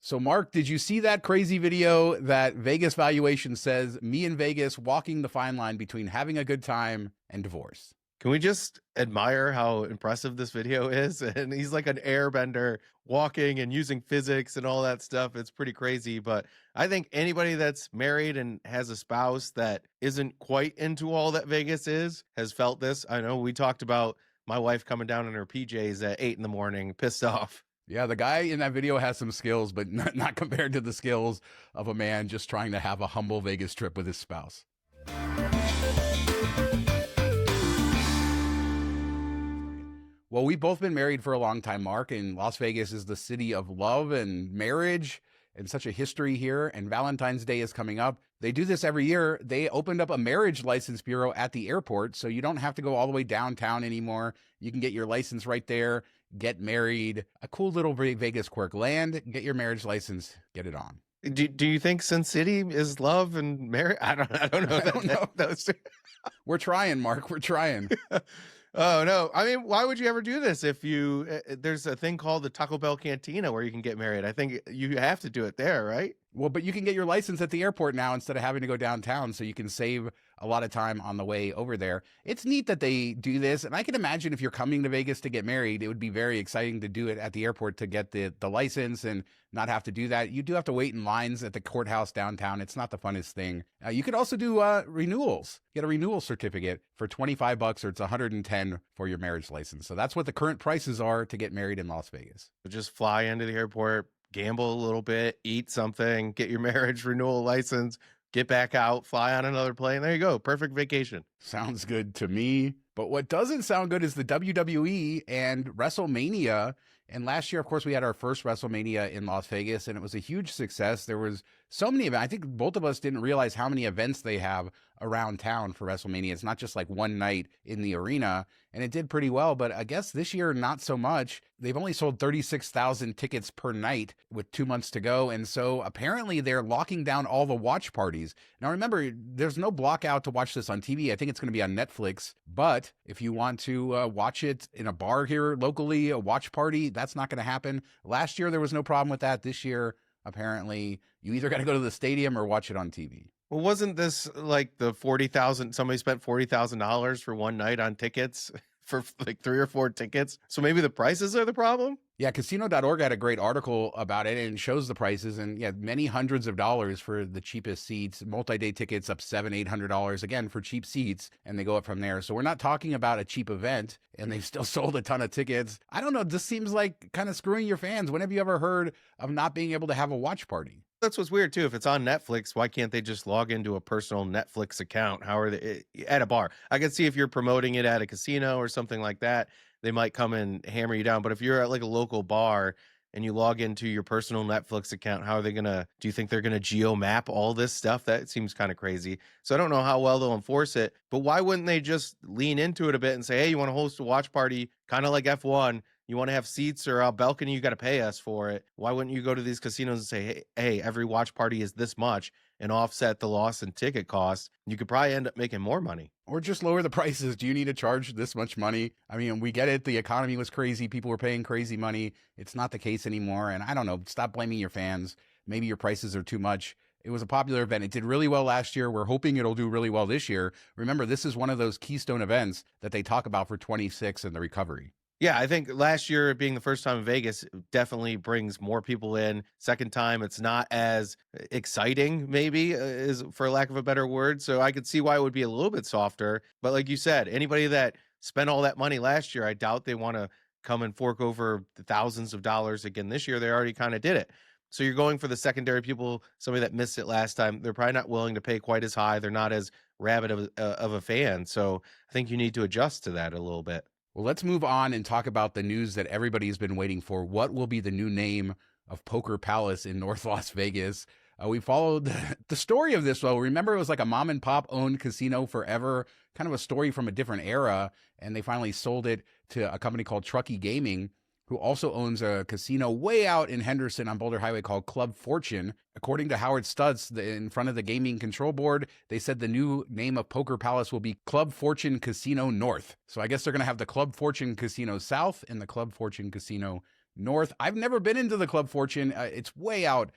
So, Mark, did you see that crazy video that Vegas Valuation says me in Vegas walking the fine line between having a good time and divorce? Can we just admire how impressive this video is? And he's like an airbender walking and using physics and all that stuff. It's pretty crazy. But I think anybody that's married and has a spouse that isn't quite into all that Vegas is has felt this. I know we talked about my wife coming down in her PJs at 8 a.m, pissed off. Yeah, the guy in that video has some skills, but not compared to the skills of a man just trying to have a humble Vegas trip with his spouse. Well, we've both been married for a long time, Mark, and Las Vegas is the city of love and marriage and such a history here. And Valentine's Day is coming up. They do this every year. They opened up a marriage license bureau at the airport, so you don't have to go all the way downtown anymore. You can get your license right there, get married. A cool little Vegas quirk. Land, get your marriage license, get it on. Do you think Sin City is love and marriage? I don't know. I don't know. We're trying, Mark. We're trying. Oh, no. I mean, why would you ever do this if there's a thing called the Taco Bell Cantina where you can get married? I think you have to do it there, right? Well, but you can get your license at the airport now instead of having to go downtown, so you can save a lot of time on the way over there. It's neat that they do this, and I can imagine if you're coming to Vegas to get married, it would be very exciting to do it at the airport to get the license and not have to do that. You do have to wait in lines at the courthouse downtown. It's not the funnest thing. You could also do renewals. Get a renewal certificate for $25 or it's $110 for your marriage license. So that's what the current prices are to get married in Las Vegas. Just fly into the airport, gamble a little bit, eat something, get your marriage renewal license, get back out, fly on another plane. There you go. Perfect vacation. Sounds good to me. But what doesn't sound good is the WWE and Wrestlemania. And last year, of course, we had our first Wrestlemania in Las Vegas, and it was a huge success. There was so many events. I think both of us didn't realize how many events they have around town for Wrestlemania. It's not just like one night in the arena, and it did pretty well. But I guess this year, not so much. They've only sold 36,000 tickets per night with 2 months to go. And so apparently they're locking down all the watch parties. Now, remember, there's no block out to watch this on TV. I think it's going to be on Netflix. But if you want to watch it in a bar here locally, a watch party, that's not going to happen. Last year, there was no problem with that. This year, apparently, you either got to go to the stadium or watch it on TV. Well, wasn't this like the $40,000? Somebody spent $40,000 for one night on tickets for like 3 or 4 tickets. So maybe the prices are the problem. Yeah, casino.org had a great article about it and shows the prices, and yeah, many hundreds of dollars for the cheapest seats. Multi-day tickets up $700-800 again for cheap seats, and they go up from there. So we're not talking about a cheap event, and they've still sold a ton of tickets. I don't know, this seems like kind of screwing your fans. When have you ever heard of not being able to have a watch party? That's what's weird too. If it's on Netflix, why can't they just log into a personal Netflix account? How are they at a bar? I can see if you're promoting it at a casino or something like that, they might come and hammer you down. But if you're at like a local bar and you log into your personal Netflix account, how are they do you think they're gonna geo map all this stuff? That seems kind of crazy. So I don't know how well they'll enforce it, but why wouldn't they just lean into it a bit and say, hey, you want to host a watch party, kind of like F1? You want to have seats or a balcony, you got to pay us for it. Why wouldn't you go to these casinos and say, hey, every watch party is this much and offset the loss in ticket costs? You could probably end up making more money. Or just lower the prices. Do you need to charge this much money? I mean, we get it. The economy was crazy. People were paying crazy money. It's not the case anymore. And I don't know, stop blaming your fans. Maybe your prices are too much. It was a popular event. It did really well last year. We're hoping it'll do really well this year. Remember, this is one of those keystone events that they talk about for 26 and the recovery. Yeah, I think last year being the first time in Vegas definitely brings more people in. Second time, it's not as exciting, maybe, is for lack of a better word. So I could see why it would be a little bit softer. But like you said, anybody that spent all that money last year, I doubt they want to come and fork over the thousands of dollars again this year. They already kind of did it. So you're going for the secondary people, somebody that missed it last time. They're probably not willing to pay quite as high. They're not as rabid of a fan. So I think you need to adjust to that a little bit. Well, let's move on and talk about the news that everybody's been waiting for. What will be the new name of Poker Palace in North Las Vegas? We followed the story of this. Well, remember, it was like a mom and pop owned casino forever, kind of a story from a different era. And they finally sold it to a company called Truckee Gaming, who also owns a casino way out in Henderson on Boulder Highway called Club Fortune. According to Howard Stutz, in front of the Gaming Control Board, they said the new name of Poker Palace will be Club Fortune Casino North. So I guess they're going to have the Club Fortune Casino South and the Club Fortune Casino North. I've never been into the Club Fortune. It's way out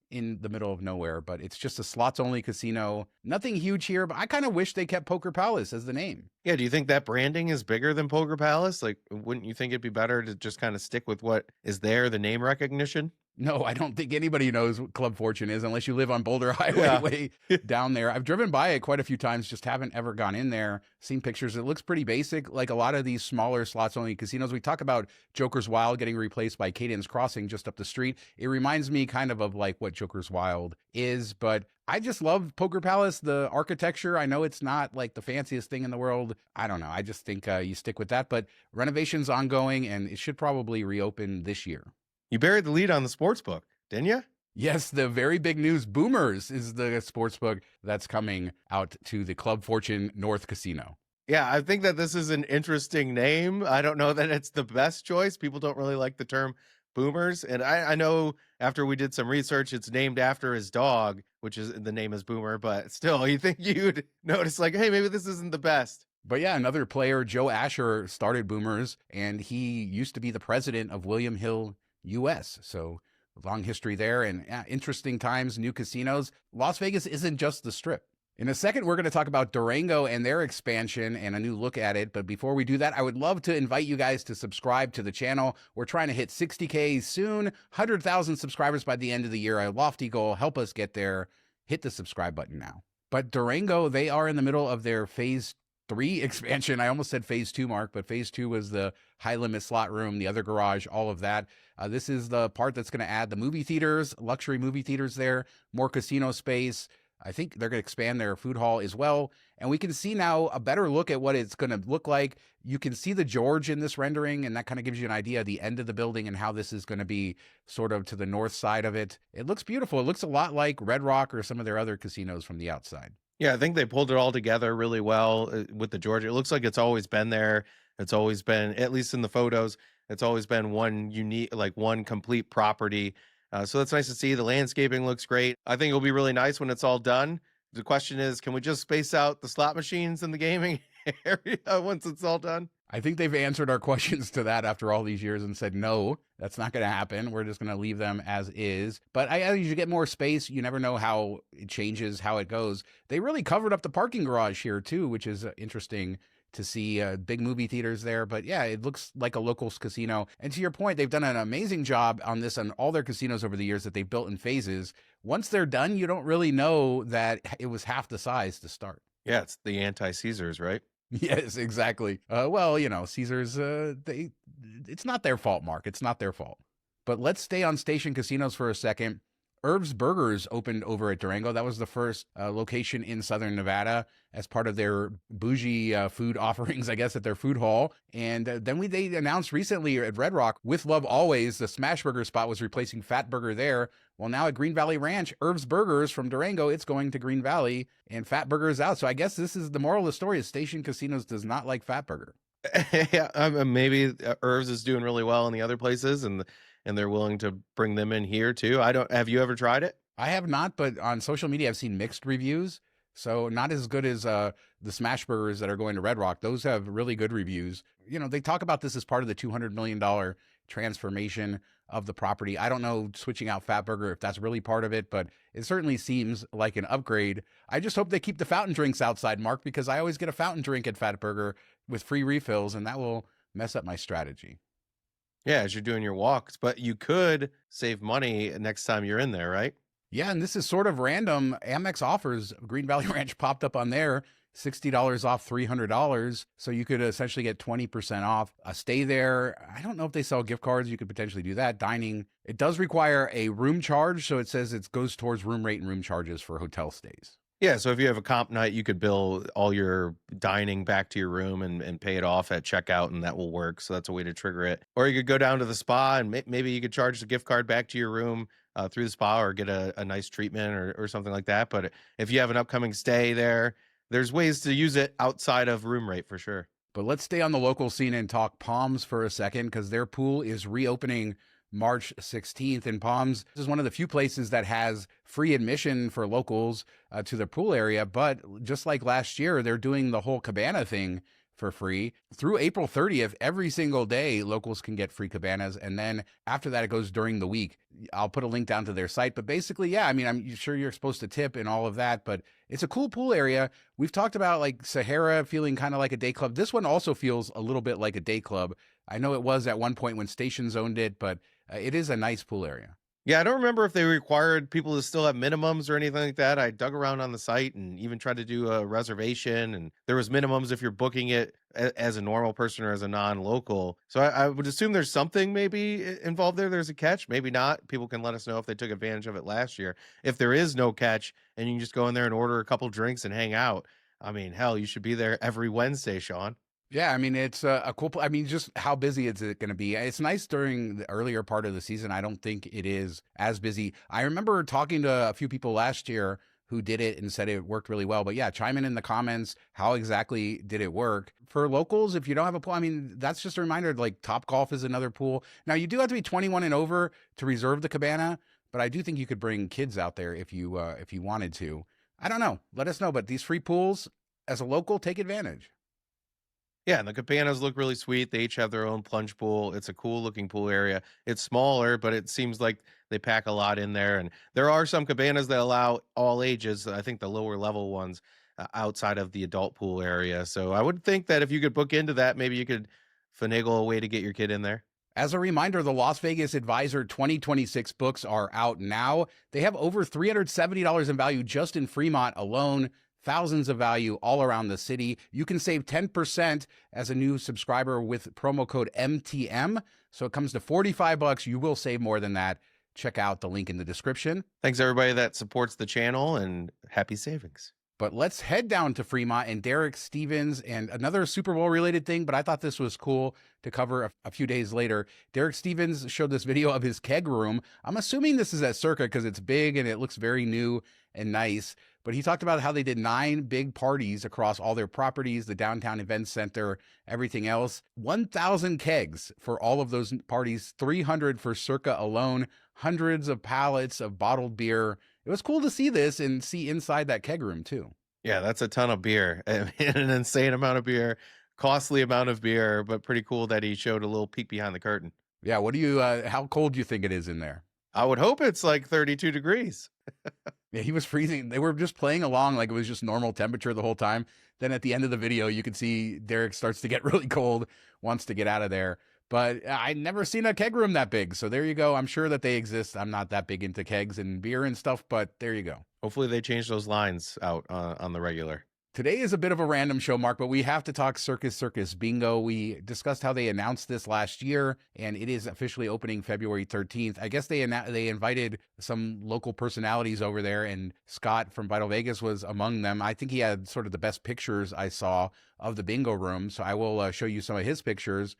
in the middle of nowhere, but it's just a slots only casino. Nothing huge here, but I kind of wish they kept Poker Palace as the name. Yeah, do you think that branding is bigger than Poker Palace? Like, wouldn't you think it'd be better to just kind of stick with what is there, the name recognition? No, I don't think anybody knows what Club Fortune is unless you live on Boulder Highway Yeah. way down there. I've driven by it quite a few times, just haven't ever gone in there, seen pictures. It looks pretty basic, like a lot of these smaller slots only casinos. We talk about Joker's Wild getting replaced by Cadence Crossing just up the street. It reminds me kind of like what Joker's Wild is, but I just love Poker Palace, the architecture. I know it's not like the fanciest thing in the world. I don't know. I just think you stick with that, but renovation's ongoing and it should probably reopen this year. You buried the lead on the sports book, didn't you? Yes, the very big news. Boomers is the sports book that's coming out to the Club Fortune North Casino. Yeah, I think that this is an interesting name. I don't know that it's the best choice. People don't really like the term boomers. And I know after we did some research, it's named after his dog, which is the name is Boomer, but still you think you'd notice like, hey, maybe this isn't the best. But yeah, another player, Joe Asher, started Boomers, and he used to be the president of William Hill US. So long history there and interesting times, new casinos. Las Vegas isn't just the Strip. In a second, we're going to talk about Durango and their expansion and a new look at it. But before we do that, I would love to invite you guys to subscribe to the channel. We're trying to hit 60K soon, 100,000 subscribers by the end of the year. A lofty goal. Help us get there. Hit the subscribe button now. But Durango, they are in the middle of their phase 3 expansion. I almost said phase 2, Mark, but phase 2 was the high limit slot room, the other garage, all of that. This is the part that's going to add the movie theaters, luxury movie theaters there, more casino space. I think they're going to expand their food hall as well. And we can see now a better look at what it's going to look like. You can see the George in this rendering, and that kind of gives you an idea of the end of the building and how this is going to be sort of to the north side of it. It looks beautiful. It looks a lot like Red Rock or some of their other casinos from the outside. Yeah, I think they pulled it all together really well with the George. It looks like it's always been there. It's always been, at least in the photos, it's always been one unique, like one complete property. So that's nice to see. The landscaping looks great. I think it'll be really nice when it's all done. The question is, can we just space out the slot machines in the gaming area once it's all done? I think they've answered our questions to that after all these years and said, no, that's not going to happen. We're just going to leave them as is. But as you get more space, you never know how it changes, how it goes. They really covered up the parking garage here too, which is interesting to see big movie theaters there. But yeah, it looks like a locals casino. And to your point, they've done an amazing job on this on all their casinos over the years that they've built in phases. Once they're done, you don't really know that it was half the size to start. Yeah, it's the anti-Caesars, right? Yes, exactly. Well, you know, Caesars, it's not their fault, Mark. It's not their fault. But let's stay on station casinos for a second. Irv's Burgers opened over at Durango. That was the first location in Southern Nevada as part of their bougie food offerings, I guess, at their food hall. And then they announced recently at Red Rock, with love always, the Smash Burger spot was replacing Fat Burger there. Well, now at Green Valley Ranch, Irv's Burgers from Durango, it's going to Green Valley, and Fat Burger is out. So I guess this is the moral of the story: is Station Casinos does not like Fat Burger. Yeah, maybe Irv's is doing really well in the other places, and they're willing to bring them in here too. Have you ever tried it? I have not, but on social media, I've seen mixed reviews. So not as good as the Smash Burgers that are going to Red Rock. Those have really good reviews. You know, they talk about this as part of the $200 million transformation of the property. I don't know, switching out Fat Burger, if that's really part of it, but it certainly seems like an upgrade. I just hope they keep the fountain drinks outside, Mark, because I always get a fountain drink at Fat Burger with free refills, and that will mess up my strategy. Yeah, as you're doing your walks, but you could save money next time you're in there, right? Yeah, and this is sort of random. Amex Offers, Green Valley Ranch popped up on there, $60 off $300. So you could essentially get 20% off. Stay there. I don't know if they sell gift cards. You could potentially do that. Dining. It does require a room charge. So it says it goes towards room rate and room charges for hotel stays. Yeah, so if you have a comp night, you could bill all your dining back to your room and pay it off at checkout, and that will work. So that's a way to trigger it. Or you could go down to the spa, and maybe you could charge the gift card back to your room through the spa, or get a nice treatment or something like that. But if you have an upcoming stay there, there's ways to use it outside of room rate for sure. But let's stay on the local scene and talk Palms for a second, because their pool is reopening March 16th. And Palms is one of the few places that has free admission for locals to the pool area. But just like last year, they're doing the whole cabana thing for free. Through April 30th, every single day, locals can get free cabanas. And then after that, it goes during the week. I'll put a link down to their site. But basically, yeah, I mean, I'm sure you're supposed to tip and all of that, but it's a cool pool area. We've talked about like Sahara feeling kind of like a day club. This one also feels a little bit like a day club. I know it was at one point when Stations owned it, but it is a nice pool area. Yeah, I don't remember if they required people to still have minimums or anything like that. I dug around on the site and even tried to do a reservation, and there was minimums if you're booking it as a normal person or as a non-local. So I would assume there's something maybe involved there. There's a catch, maybe not. People can let us know if they took advantage of it last year. If there is no catch and you can just go in there and order a couple drinks and hang out, I mean, hell, you should be there every Wednesday, Sean. Yeah, I mean, it's a cool. I mean, just how busy is it going to be? It's nice during the earlier part of the season. I don't think it is as busy. I remember talking to a few people last year who did it and said it worked really well. But yeah, chime in the comments. How exactly did it work? For locals, if you don't have a pool, I mean, that's just a reminder, like Topgolf is another pool. Now, you do have to be 21 and over to reserve the cabana, but I do think you could bring kids out there if you wanted to. I don't know. Let us know. But these free pools, as a local, take advantage. Yeah, and the cabanas look really sweet. They each have their own plunge pool. It's a cool looking pool area. It's smaller, but it seems like they pack a lot in there. And there are some cabanas that allow all ages. I think the lower level ones outside of the adult pool area. So I would think that if you could book into that, maybe you could finagle a way to get your kid in there. As a reminder, the Las Vegas Advisor 2026 books are out now. They have over $370 in value just in Fremont alone. Thousands of value all around the city. You can save 10% as a new subscriber with promo code MTM. So it comes to $45. You will save more than that. Check out the link in the description. Thanks everybody that supports the channel, and happy savings. But let's head down to Fremont and Derek Stevens and another Super Bowl related thing, but I thought this was cool to cover a few days later. Derek Stevens showed this video of his keg room. I'm assuming this is at Circa because it's big and it looks very new and nice. But he talked about how they did 9 big parties across all their properties, the downtown event center, everything else. 1,000 kegs for all of those parties, 300 for Circa alone, hundreds of pallets of bottled beer. It was cool to see this and see inside that keg room too. Yeah, that's a ton of beer. I mean, an insane amount of beer, costly amount of beer, but pretty cool that he showed a little peek behind the curtain. Yeah, what do you, how cold do you think it is in there? I would hope it's like 32 degrees. Yeah, he was freezing. They were just playing along like it was just normal temperature the whole time. Then at the end of the video, you could see Derek starts to get really cold, wants to get out of there. But I'd never seen a keg room that big. So there you go. I'm sure that they exist. I'm not that big into kegs and beer and stuff, but there you go. Hopefully they change those lines out on the regular. Today is a bit of a random show, Mark, but we have to talk Circus Circus Bingo. We discussed how they announced this last year, and it is officially opening February 13th. I guess they invited some local personalities over there, and Scott from Vital Vegas was among them. I think he had sort of the best pictures I saw of the bingo room, so I will show you some of his pictures.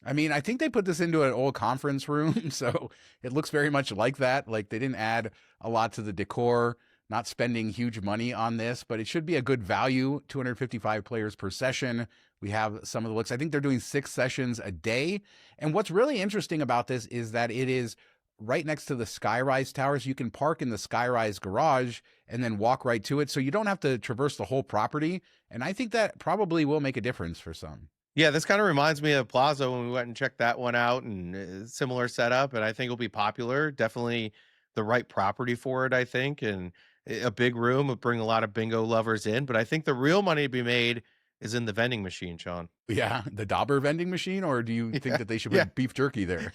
I mean, I think they put this into an old conference room, so it looks very much like that. Like they didn't add a lot to the decor. Not spending huge money on this, but it should be a good value, 255 players per session. We have some of the looks. I think they're doing 6 sessions a day. And what's really interesting about this is that it is right next to the Skyrise Towers. You can park in the Skyrise garage and then walk right to it. So you don't have to traverse the whole property. And I think that probably will make a difference for some. Yeah, this kind of reminds me of Plaza when we went and checked that one out, and similar setup. And I think it'll be popular. Definitely the right property for it, I think. And a big room would bring a lot of bingo lovers in, but I think the real money to be made is in the vending machine, Sean. Yeah, the Dauber vending machine, or do you think that they should put beef jerky there?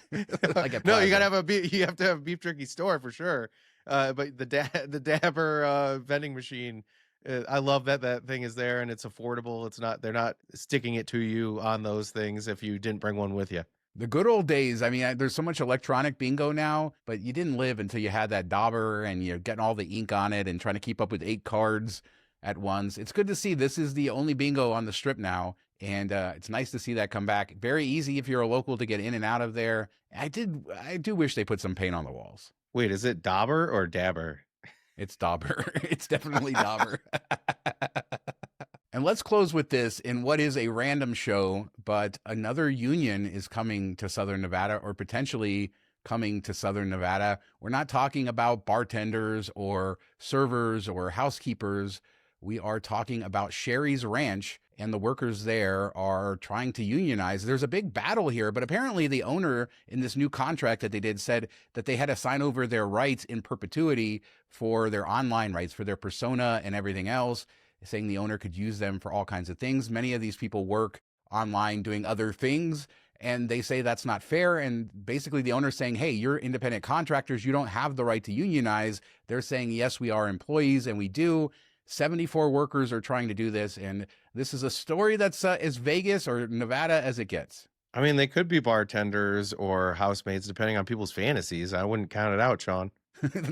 Like no, you gotta have you have to have a beef jerky store for sure. But the Dabber vending machine, I love that thing is there and it's affordable. It's not, they're not sticking it to you on those things if you didn't bring one with you. The good old days. I mean, there's so much electronic bingo now, but you didn't live until you had that dauber and you're getting all the ink on it and trying to keep up with 8 cards at once. It's good to see this is the only bingo on the strip now. And it's nice to see that come back. Very easy if you're a local to get in and out of there. I do wish they put some paint on the walls. Wait, is it Dauber or Dabber? It's Dauber. It's definitely Dauber. And let's close with this in what is a random show, but another union is coming to Southern Nevada, or potentially coming to Southern Nevada. We're not talking about bartenders or servers or housekeepers. We are talking about Sheri's Ranch, and the workers there are trying to unionize. There's a big battle here, but apparently the owner in this new contract that they did said that they had to sign over their rights in perpetuity for their online rights, for their persona and everything else, saying the owner could use them for all kinds of things. Many of these people work online doing other things, and they say that's not fair. And basically the owner's saying, hey, you're independent contractors, you don't have the right to unionize. They're saying, yes, we are employees and we do. 74 workers are trying to do this, and this is a story that's as Vegas or Nevada as it gets. I mean, they could be bartenders or housemaids, depending on people's fantasies. I wouldn't count it out, Sean.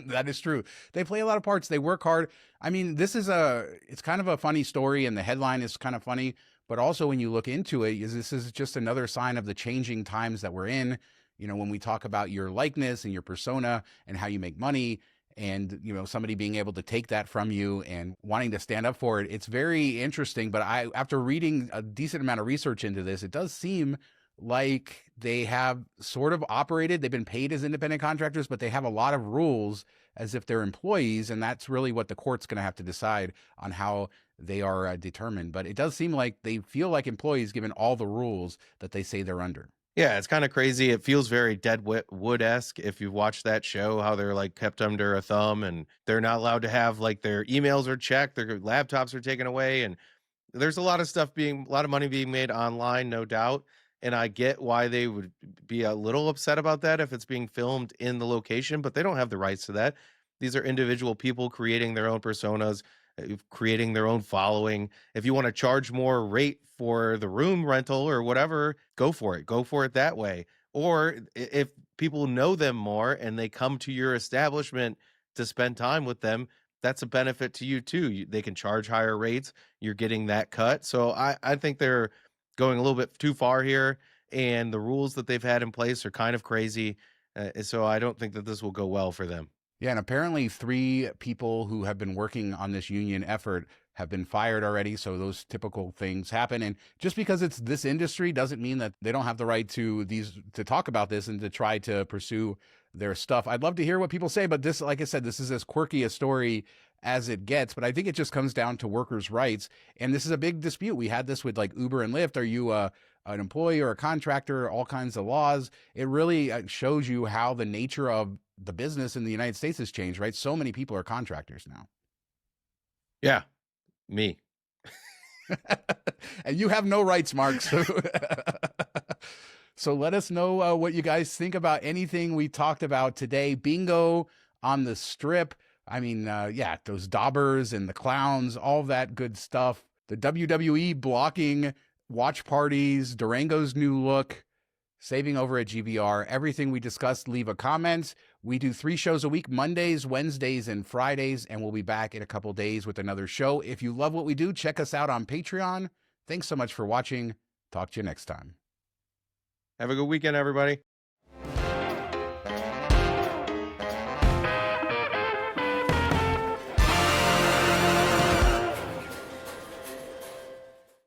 That is true. They play a lot of parts. They work hard. I mean, it's kind of a funny story, and the headline is kind of funny, but also when you look into it, this is just another sign of the changing times that we're in. When we talk about your likeness and your persona and how you make money, and somebody being able to take that from you and wanting to stand up for it, it's very interesting. But after reading a decent amount of research into this, it does seem like they have sort of operated, they've been paid as independent contractors, but they have a lot of rules as if they're employees, and that's really what the court's going to have to decide on how they are determined. But it does seem like they feel like employees given all the rules that they say they're under. Yeah, it's kind of crazy. It feels very Deadwood-esque if you've watched that show, how they're like kept under a thumb and they're not allowed to have like their emails are checked, their laptops are taken away, and there's a lot of money being made online, no doubt. And I get why they would be a little upset about that if it's being filmed in the location, but they don't have the rights to that. These are individual people creating their own personas, creating their own following. If you want to charge more rate for the room rental or whatever, go for it. Go for it that way. Or if people know them more and they come to your establishment to spend time with them, that's a benefit to you too. They can charge higher rates. You're getting that cut. So I think they're going a little bit too far here, and the rules that they've had in place are kind of crazy. So I don't think that this will go well for them. Yeah, and apparently 3 people who have been working on this union effort have been fired already. So those typical things happen. And just because it's this industry doesn't mean that they don't have the right to talk about this and to try to pursue their stuff. I'd love to hear what people say, but this, like I said, this is as quirky a story as it gets, but I think it just comes down to workers' rights. And this is a big dispute. We had this with like Uber and Lyft. Are you an employee or a contractor? All kinds of laws. It really shows you how the nature of the business in the United States has changed, right? So many people are contractors now. Yeah, me. And you have no rights, Mark. So, so let us know what you guys think about anything we talked about today. Bingo on the Strip. I mean, yeah, those daubers and the clowns, all that good stuff. The WWE blocking watch parties, Durango's new look, saving over at GVR. Everything we discussed, leave a comment. We do 3 shows a week, Mondays, Wednesdays, and Fridays, and we'll be back in a couple days with another show. If you love what we do, check us out on Patreon. Thanks so much for watching. Talk to you next time. Have a good weekend, everybody.